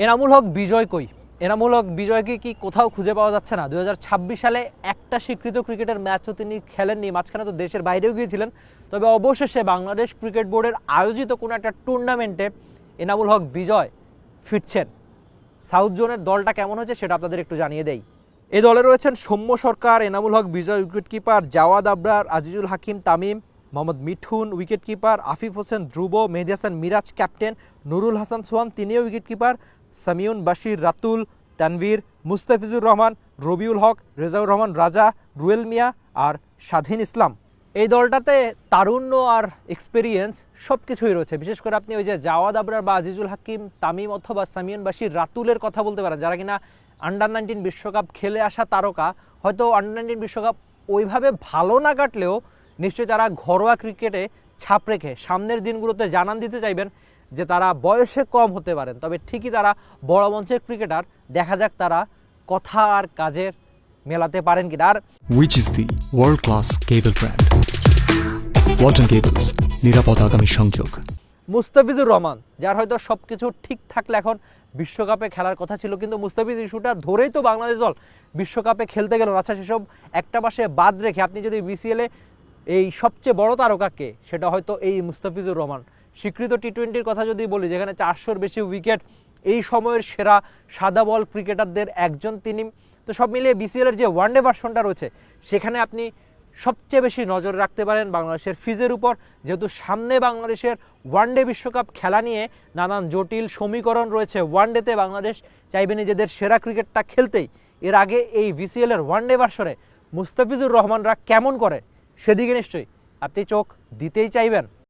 এনামুল হক বিজয় কই? এনামুল হক বিজয়কে কি কোথাও খুঁজে পাওয়া যাচ্ছে না? 2026 সালে একটা স্বীকৃত ক্রিকেটের ম্যাচও তিনি খেলেননি, মাঝখানে তো দেশের বাইরেও গিয়েছিলেন। তবে অবশেষে বাংলাদেশ ক্রিকেট বোর্ডের আয়োজিত কোনো একটা টুর্নামেন্টে এনামুল হক বিজয় ফিরছেন। সাউথ জোনের দলটা কেমন হয়েছে সেটা আপনাদের একটু জানিয়ে দেই। এই দলে রয়েছেন Soumya Sarkar, Enamul Haque Bijoy wicket keeper, Jawad Abrar, Azizul Hakim Tamim, Mohammad Mithun wicket keeper, Afif Hossain Dhrubo, Mehedi Hasan Miraz captain, Nurul Hasan Sohan তিনিও উইকেট কিপার, সামিউন বাশির রাতুল, তানভীর, মুস্তাফিজুর রহমান, রবিউল হক, রেজাউর রহমান রাজা, রুয়েল মিয়া আর স্বাধীন ইসলাম। এই দলটাতে তারুণ্য আর এক্সপেরিয়েন্স সব কিছুই রয়েছে। বিশেষ করে আপনি ওই যে জাওয়াদ আবরার বা আজিজুল হাকিম তামিম অথবা সামিউন বাশির রাতুলের কথা বলতে পারেন, যারা কিনা আন্ডার-19 বিশ্বকাপ খেলে আসা তারকা। হয়তো আন্ডার-19 বিশ্বকাপ ওইভাবে ভালো না কাটলেও নিশ্চয়ই তারা ঘরোয়া ক্রিকেটে ছাপ রেখে সামনের দিনগুলোতে জানান দিতে চাইবেন যে তারা বয়সে কম হতে পারেন, তবে ঠিকই তারা বড় মঞ্চের ক্রিকেটার। দেখা যাক তারা কথা আর কাজের মেলাতে পারেন কিনা। আর Which is the world-class cable brand? Walton Cables, নিরাপদ আগামী সংযোগ। মুস্তাফিজুর রহমান, যার হয়তো সব কিছু ঠিক থাকলে এখন বিশ্বকাপে খেলার কথা ছিল, কিন্তু মুস্তাফিজ ইস্যুটা ধরেই তো বাংলাদেশ দল বিশ্বকাপে খেলতে গেল। আচ্ছা, সেসব একটা পাশে বাদ রেখে আপনি যদি বিসিএলে এই সবচেয়ে বড় তারকাকে, সেটা হয়তো এই মুস্তাফিজুর রহমান। স্বীকৃত টি-20-র কথা যদি বলি, যেখানে 400-র বেশি উইকেট, এই সময়ের সেরা সাদা বল ক্রিকেটারদের একজন তিনি। তো সব মিলিয়ে বিসিএলের যে ওয়ানডে ভার্সনটা রয়েছে, সেখানে আপনি সবচেয়ে বেশি নজর রাখতে পারেন বাংলাদেশের ফিজের উপর, যেহেতু সামনে বাংলাদেশের ওয়ানডে বিশ্বকাপ খেলা নিয়ে নানান জটিল সমীকরণ রয়েছে। ওয়ানডেতে বাংলাদেশ চাইবে নিজেদের সেরা ক্রিকেটটা খেলতেই। এর আগে এই বিসিএলের ওয়ানডে ভার্সনে মুস্তাফিজুর রহমানরা কেমন করে, সেদিকে নিশ্চয়ই আপনি চোখ দিতেই চাইবেন।